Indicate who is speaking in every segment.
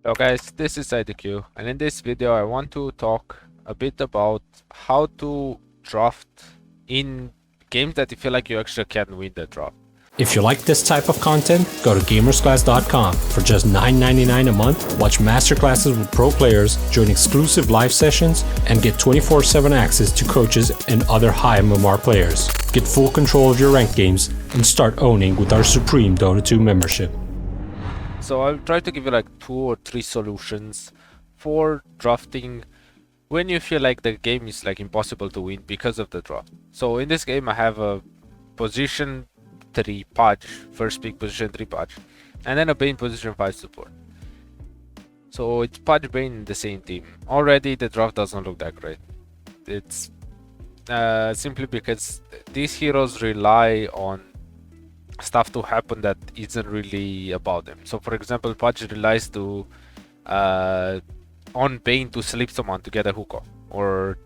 Speaker 1: Hello guys, this is IDQ, and in this video I want to talk a bit about how to draft in games that you feel like you actually can win the draft.
Speaker 2: If you like this type of content, go to gamersclass.com. For just $9.99 a month, watch masterclasses with pro players, join exclusive live sessions, and get 24/7 access to coaches and other high MMR players. Get full control of your ranked games and start owning with our Supreme Dota 2 membership.
Speaker 1: So I'll try to give you like 2 or 3 solutions for drafting when you feel like the game is like impossible to win because of the draft. So in this game I have a position 3 Pudge, first pick position 3 Pudge, and then a Bane position 5 support. So it's Pudge Bane in the same team. Already the draft doesn't look that great. It's simply because these heroes rely on stuff to happen that isn't really about them. So for example, Pudge relies to on Bane to sleep someone to get a hook off, or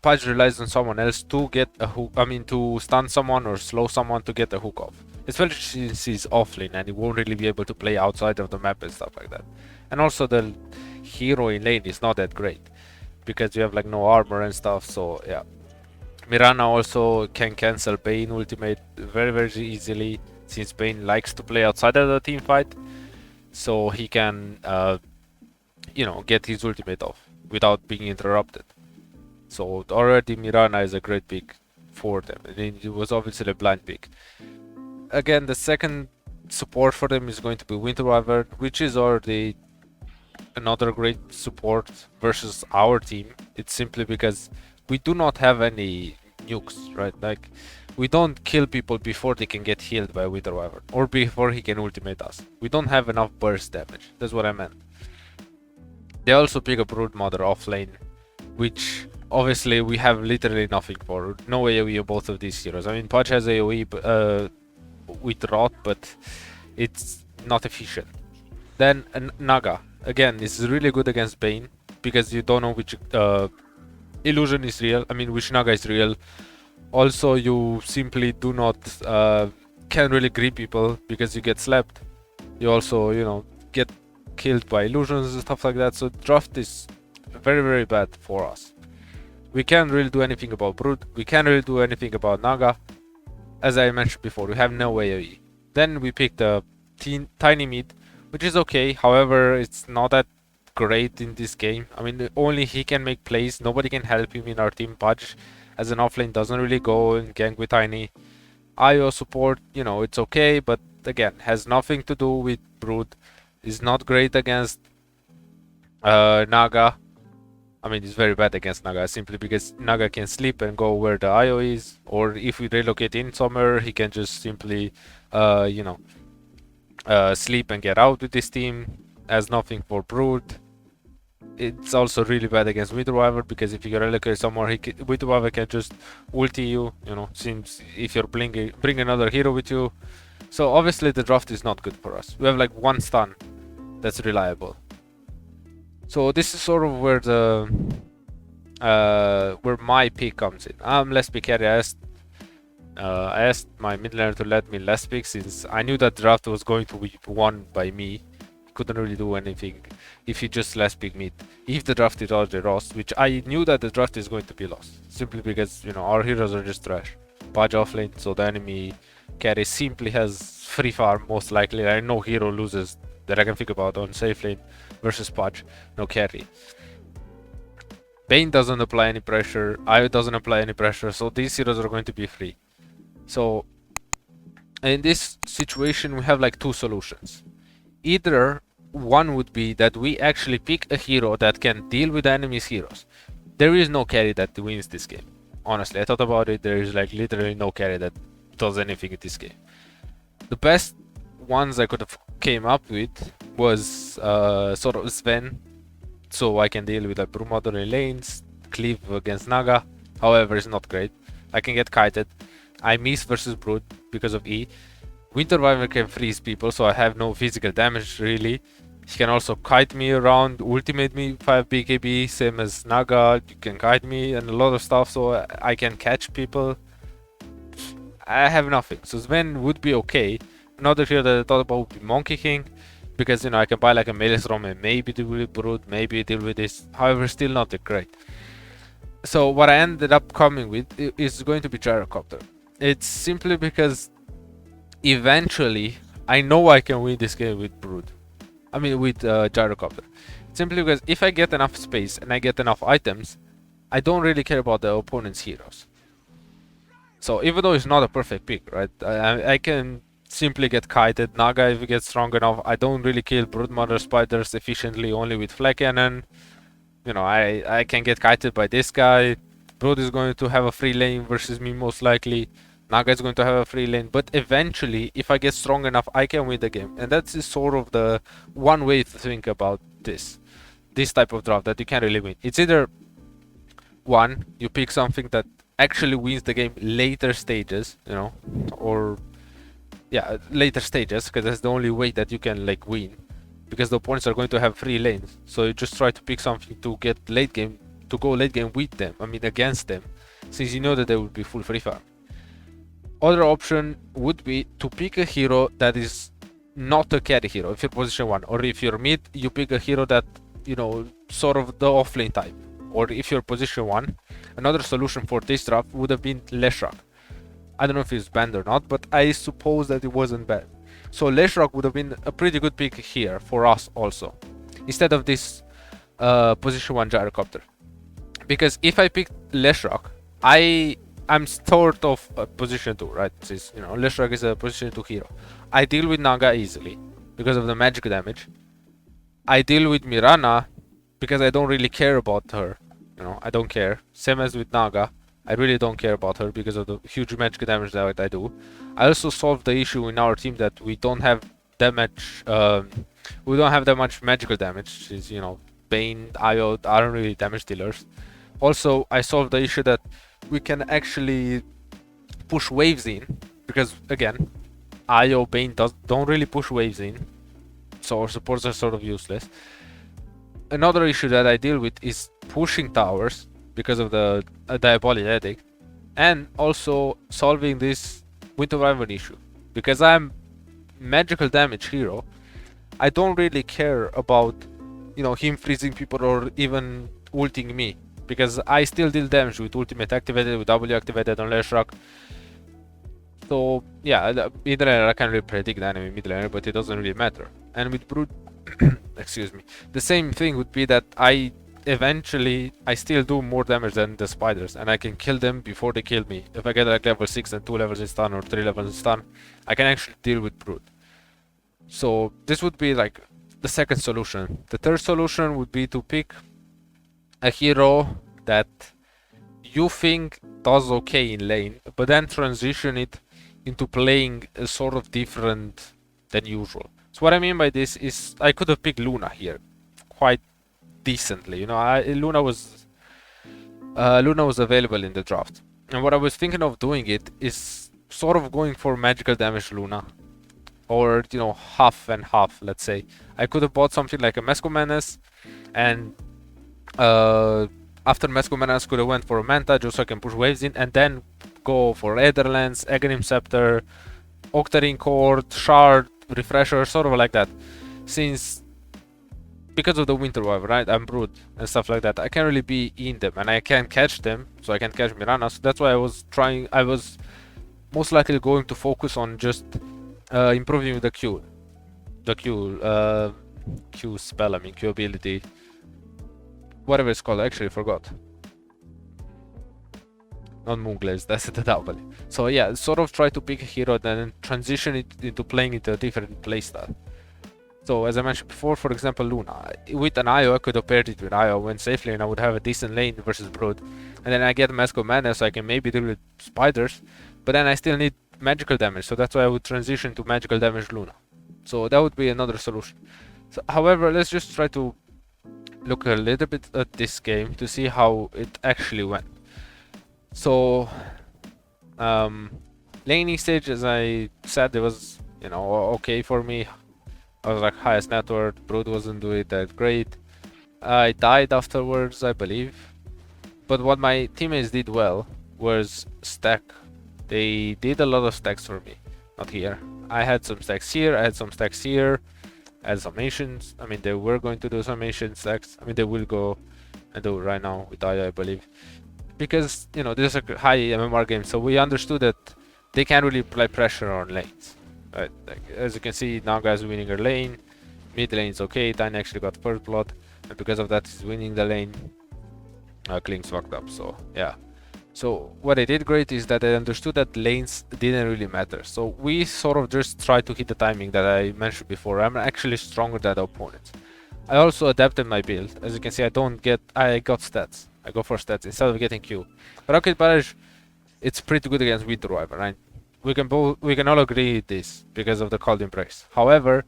Speaker 1: Pudge relies on someone else to get a hook. To stun someone or slow someone to get a hook off. Especially since he's offlane and he won't really be able to play outside of the map and stuff like that. And also the hero in lane is not that great because you have like no armor and stuff. So yeah. Mirana also can cancel Bane ultimate very easily, since Bane likes to play outside of the team fight, so he can get his ultimate off without being interrupted. So already Mirana is a great pick for them, and it was obviously a blind pick. Again, the second support for them is going to be Winter Wyvern, which is already another great support versus our team. It's simply because we do not have any nukes, right? Like, we don't kill people before they can get healed by Wither Wyvern, or before he can ultimate us. We don't have enough burst damage. That's what I meant. They also pick a Broodmother off lane, which obviously we have literally nothing for. No AoE of both of these heroes. I mean, Pudge has AoE with Rot, but it's not efficient. Then Naga, again, is really good against Bane, because you don't know which illusion is real, which Naga is real. Also, you simply do not can really grip people because you get slapped. You also, get killed by illusions and stuff like that. So draft is very bad for us. We can't really do anything about Brood. We can't really do anything about Naga. As I mentioned before, we have no AoE. Then we pick the tiny mid, which is okay. However, it's not that great in this game. Only he can make plays. Nobody can help him in our team. Pudge as an offlane doesn't really go and gank with tiny. IO support, it's okay, but again, has nothing to do with Brood. Is not great against Naga. It's very bad against Naga, simply because Naga can sleep and go where the IO is, or if we relocate in somewhere, he can just simply sleep and get out with this team. Has nothing for Brood. It's also really bad against Wither Wyvern, because if you relocate somewhere, Wither Wyvern can just ulti you, since if you're bring another hero with you. So obviously the draft is not good for us. We have like one stun that's reliable. So this is sort of where the where my pick comes in. I'm less pick carry. I asked my mid laner to let me less pick, since I knew that draft was going to be won by me. Couldn't really do anything if he just last pick mid. If the draft is already lost, which I knew that the draft is going to be lost, simply because our heroes are just trash. Pudge offlane, so the enemy carry simply has free farm most likely. I know hero loses that I can think about on safe lane versus Pudge, no carry. Bane doesn't apply any pressure, Io doesn't apply any pressure, so these heroes are going to be free. So in this situation we have like 2 solutions. Either one would be that we actually pick a hero that can deal with the enemy's heroes. There is no carry that wins this game. Honestly, I thought about it. There is like literally no carry that does anything in this game. The best ones I could have came up with was sort of Sven, so I can deal with a Broodmother in lanes, cleave against Naga. However, it's not great. I can get kited. I miss versus Brood because of E. Winter Wyvern can freeze people, so I have no physical damage really. He can also kite me around, ultimate me 5 BKB, same as Naga. You can kite me and a lot of stuff, so I can catch people. I have nothing, so Sven would be okay. Another hero that I thought about would be Monkey King, because I can buy like a Maelstrom and maybe deal with Brood, maybe deal with this. However, still not that great. So what I ended up coming with is going to be Gyrocopter. It's simply because eventually I know I can win this game with Brood. I mean with Gyrocopter. Simply because if I get enough space and I get enough items, I don't really care about the opponent's heroes. So even though it's not a perfect pick, right? I can simply get kited. Naga if it gets strong enough. I don't really kill Broodmother spiders efficiently, only with Flak Cannon. I can get kited by this guy. Brood is going to have a free lane versus me most likely. Naga is going to have a free lane. But eventually, if I get strong enough, I can win the game. And that's sort of the one way to think about this type of draft, that you can really win. It's either one, you pick something that actually wins the game later stages, or yeah, later stages, because that's the only way that you can like win, because the opponents are going to have free lanes. So you just try to pick something to get late game, to go late game with them, I mean against them, since you know that they will be full free farm. Other option would be to pick a hero that is not a carry hero if you're position 1, or if you're mid, you pick a hero that, sort of the offlane type. Or if you're position 1, another solution for this draft would have been Leshrac. I don't know if it's banned or not, but I suppose that it wasn't bad. So Leshrac would have been a pretty good pick here for us also, instead of this position 1 Gyrocopter. Because if I pick Leshrac, I'm sort of position 2, right? Since, Leshrac is a position 2 hero. I deal with Naga easily because of the magic damage. I deal with Mirana because I don't really care about her. I don't care. Same as with Naga. I really don't care about her because of the huge magic damage that I do. I also solved the issue in our team that we don't have that much magical damage. Since, Bane, Io aren't really damage dealers. Also, I solved the issue that we can actually push waves in, because again, Io, Bane don't really push waves in, so our supports are sort of useless. Another issue that I deal with is pushing towers because of the Diabolic, and also solving this Winter Wyvern issue, because I'm magical damage hero. I don't really care about him freezing people or even ulting me, because I still deal damage with ultimate activated, with W activated on Leshrac. So yeah, mid laner I can't really predict the enemy mid laner, but it doesn't really matter. And with Brood, excuse me, the same thing would be that I still do more damage than the spiders, and I can kill them before they kill me. If I get like level 6 and 2 levels in stun, or 3 levels in stun, I can actually deal with Brood. So this would be like the second solution. The third solution would be to pick a hero that you think does okay in lane, but then transition it into playing a sort of different than usual. So what I mean by this is I could have picked Luna here quite decently. Luna was available in the draft, and what I was thinking of doing it is sort of going for magical damage Luna, or half and half. Let's say I could have bought something like a Mesco Menace, and after Mesco Menace could have went for a Manta just so I can push waves in, and then go for Aetherlands, Aghanim Scepter, Octarine Cord, Shard, Refresher, sort of like that. Since because of the Winter Wyvern, right, I'm Brood and stuff like that, I can't really be in them, and I can't catch them, so I can catch Mirana. So that's why I was most likely going to focus on just improving the Q spell, I mean Q ability, whatever it's called. I actually forgot. Not Moonglaze, that's the W. So yeah, sort of try to pick a hero, then transition it into playing into a different playstyle. So as I mentioned before, for example, Luna. With an Io, I could have paired it with Io, went safely, and I would have a decent lane versus Brood. And then I get Mesco Mana, so I can maybe deal with spiders, but then I still need magical damage, so that's why I would transition to magical damage Luna. So that would be another solution. So, however, let's just try to look a little bit at this game to see how it actually went. So, laning stage, as I said, it was, okay for me. I was like highest net worth. Brood wasn't doing that great. I died afterwards, I believe. But what my teammates did well was stack. They did a lot of stacks for me. Not here. I had some stacks here, I had some stacks here. add some ancients. I mean, they were going to do some ancient stacks. I mean, they will go and do it right now with I believe. Because, you know, this is a high MMR game, so we understood that they can't really apply pressure on lanes. Right? Like, as you can see, Naga is winning her lane. Mid lane is okay. Tiny actually got first blood, and because of that, he's winning the lane. Kling's fucked up, so yeah. So what I did great is that I understood that lanes didn't really matter. So we sort of just tried to hit the timing that I mentioned before. I'm actually stronger than the opponents. I also adapted my build. As you can see, I got stats. I go for stats instead of getting Q. Rocket Barrage, it's pretty good against Wind Driver, right? We can all agree this because of the Cold Embrace. However,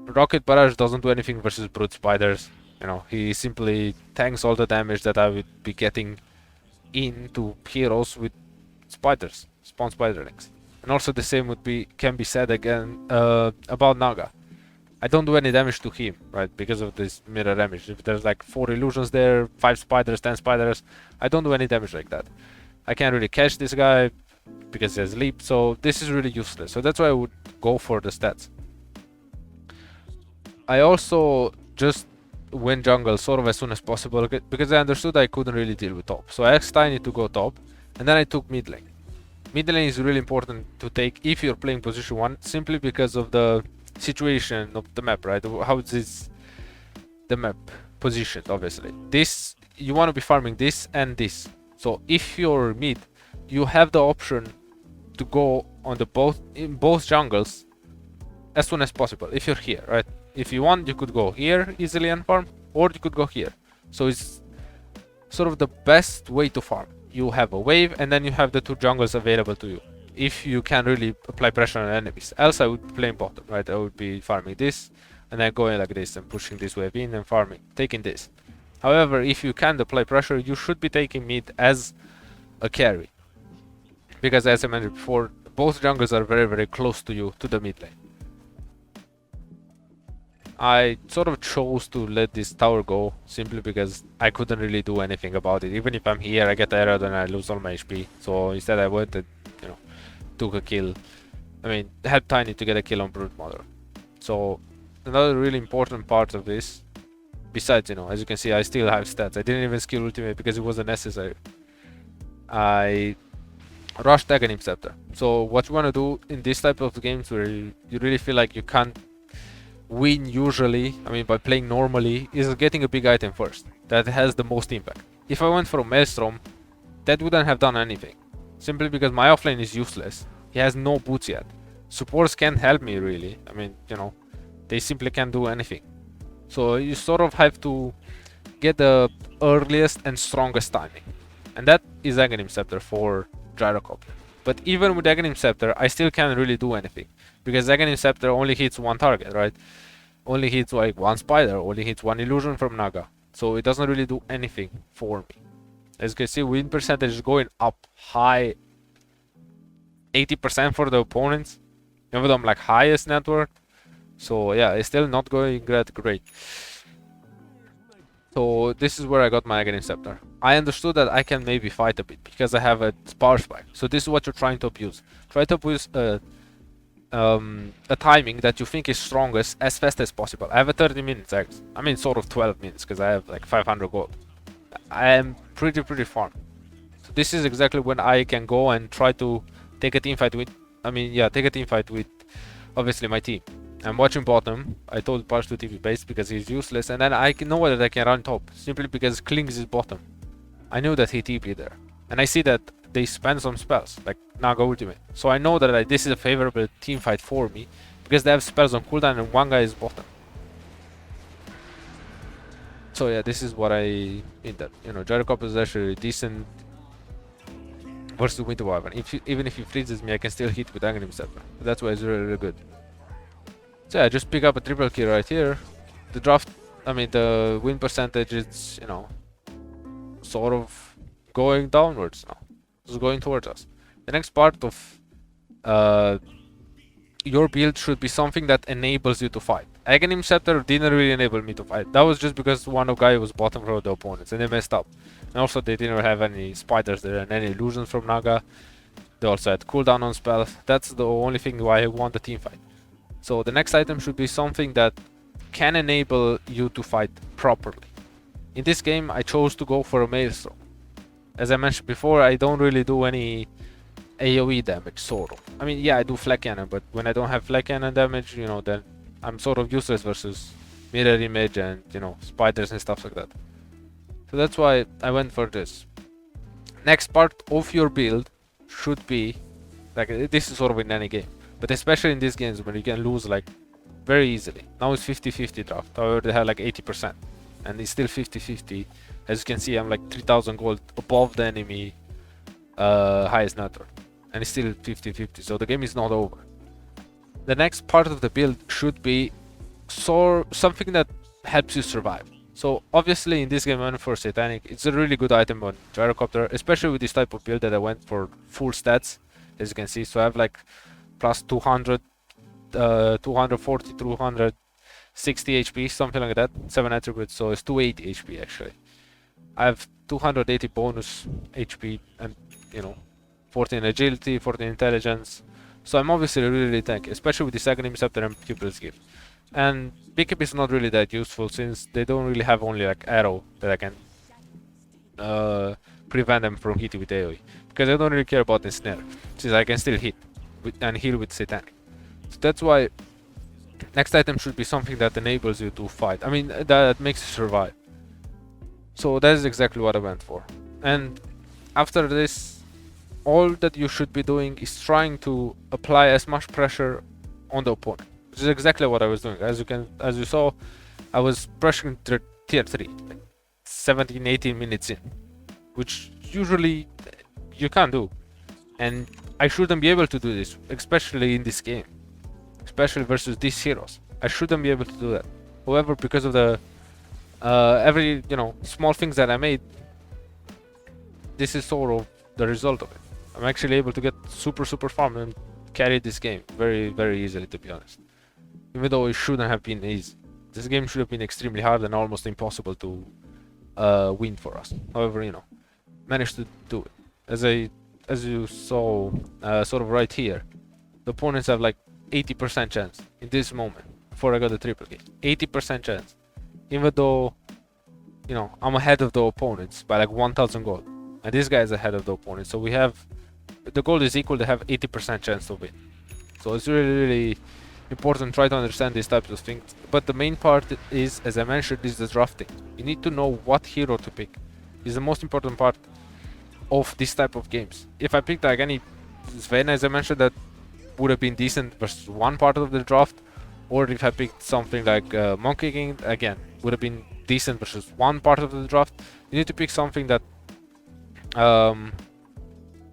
Speaker 1: Rocket Barrage doesn't do anything versus Brute Spiders. You know, he simply tanks all the damage that I would be getting into heroes with spiders, spawn spiderlings. And also the same can be said again about Naga. I don't do any damage to him, right, because of this mirror damage. If there's like 4 illusions there, 5 spiders, 10 spiders, I don't do any damage like that. I can't really catch this guy because he has leap, so this is really useless. So that's why I would go for the stats. I also just went jungle sort of as soon as possible because I understood I couldn't really deal with top. So I asked Tiny to go top, and then I took mid lane. Mid lane is really important to take if you're playing position 1, simply because of the situation of the map, right? How is the map positioned, obviously. This, you want to be farming this and this. So if you're mid, you have the option to go on in both jungles as soon as possible if you're here, right? If you want, you could go here easily and farm, or you could go here. So it's sort of the best way to farm. You have a wave, and then you have the 2 jungles available to you, if you can really apply pressure on enemies. Else I would play bottom, right? I would be farming this, and then going like this, and pushing this wave in, and farming, taking this. However, if you can apply pressure, you should be taking mid as a carry. Because as I mentioned before, both jungles are very, very close to you, to the mid lane. I sort of chose to let this tower go simply because I couldn't really do anything about it. Even if I'm here, I get arrowed and I lose all my HP. So instead I went and, you know, took a kill. I mean, helped Tiny to get a kill on Brute Mother. So another really important part of this, besides, you know, as you can see, I still have stats. I didn't even skill ultimate because it wasn't necessary. I rushed Aghanim Scepter. So what you want to do in this type of games where you really feel like you can't win usually, I mean by playing normally, is getting a big item first. That has the most impact. If I went for a Maelstrom, that wouldn't have done anything. Simply because my offlane is useless. He has no boots yet. Supports can't help me really. I mean, you know, they simply can't do anything. So you sort of have to get the earliest and strongest timing. And that is Aghanim Scepter for Gyrocop. But even with Aghanim Scepter, I still can't really do anything. Because Aghanim Scepter only hits 1 target, right? Only hits like 1 spider, only hits 1 illusion from Naga. So it doesn't really do anything for me. As you can see, win percentage is going up high. 80% for the opponents. Even though I'm like highest net worth. So yeah, it's still not going that great. So this is where I got my Aghanim Scepter. I understood that I can maybe fight a bit because I have a power spike. So this is what you're trying to abuse. Try to abuse a timing that you think is strongest as fast as possible. I have a 30 minutes, I mean sort of 12 minutes because I have like 500 gold. I am pretty farm. So this is exactly when I can go and try to take a team fight with, take a team fight with obviously my team. I'm watching bottom. I told Parsh to TP base because he's useless, and then I know that I can run top simply because Klings is bottom. I knew that he TP there, and I see that they spend some spells like Naga ultimate. So I know that this is a favorable team fight for me because they have spells on cooldown and one guy is bottom. So yeah, this is what I mean that, you know, Gyrocop is actually decent versus Winter Wyvern. Even if he freezes me, I can still hit with Aghanim Scepter. That's why it's really good. So yeah, just pick up a triple kill right here. The draft, the win percentage is, you know, sort of going downwards now. It's going towards us. The next part of your build should be something that enables you to fight. Aghanim Scepter didn't really enable me to fight. That was just because one guy was bottom row of the opponents and they messed up. And also they didn't have any spiders there and any illusions from Naga. They also had cooldown on spells. That's the only thing why I won the team fight. So the next item should be something that can enable you to fight properly. In this game, I chose to go for a Maelstrom. As I mentioned before, I don't really do any AoE damage, sort of. I mean, yeah, I do flag cannon, but when I don't have flag cannon damage, you know, then I'm sort of useless versus mirror image and, you know, spiders and stuff like that. So that's why I went for this. Next part of your build should be, like, this is sort of in any game, but especially in these games when you can lose, like, very easily. Now it's 50-50 draft, however they have like 80%, and it's still 50-50. As you can see, I'm like 3000 gold above the enemy highest net worth, and it's still 50-50, so the game is not over. The next part of the build should be something that helps you survive. So obviously in this game I went for Satanic. It's a really good item on Gyrocopter, especially with this type of build that I went for full stats, as you can see. So I have like plus 200, 240, 260 HP, something like that, 7 attributes, so it's 280 HP actually. I have 280 bonus HP and, you know, 14 agility, 14 intelligence. So I'm obviously really tanky, especially with the Agony Scepter and Pupil's Gift. And pickup is not really that useful since they don't really have only like arrow that I can prevent them from hitting with AoE. Because I don't really care about the snare, since I can still hit and heal with Satanic. So that's why next item should be something that enables you to fight. I mean, that makes you survive. So that is exactly what I went for. And after this, all that you should be doing is trying to apply as much pressure on the opponent, which is exactly what I was doing. As you saw, I was pressuring tier 3, like 17-18 minutes in, which usually you can't do. And I shouldn't be able to do this, especially in this game, especially versus these heroes. I shouldn't be able to do that. However, because of the every, you know, small things that I made, this is sort of the result of it. I'm actually able to get super farm and carry this game very easily, to be honest. Even though it shouldn't have been easy. This game should have been extremely hard and almost impossible to win for us. However, you know, managed to do it. As you saw, sort of right here, the opponents have like 80% chance in this moment before I got the triple kill. 80% chance. Even though, you know, I'm ahead of the opponents by like 1000 gold. And this guy is ahead of the opponent. So we have, the gold is equal to have 80% chance to win. So it's really important to try to understand these types of things. But the main part is, as I mentioned, is the drafting. You need to know what hero to pick. It's the most important part of this type of games. If I picked like any Sven, as I mentioned, that would have been decent versus one part of the draft, or if I picked something like Monkey King, again, would have been decent versus one part of the draft. You need to pick something that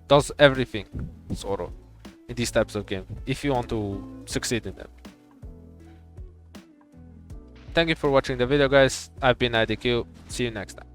Speaker 1: does everything, sort of, in these types of games, if you want to succeed in them. Thank you for watching the video, guys. I've been IDQ. See you next time.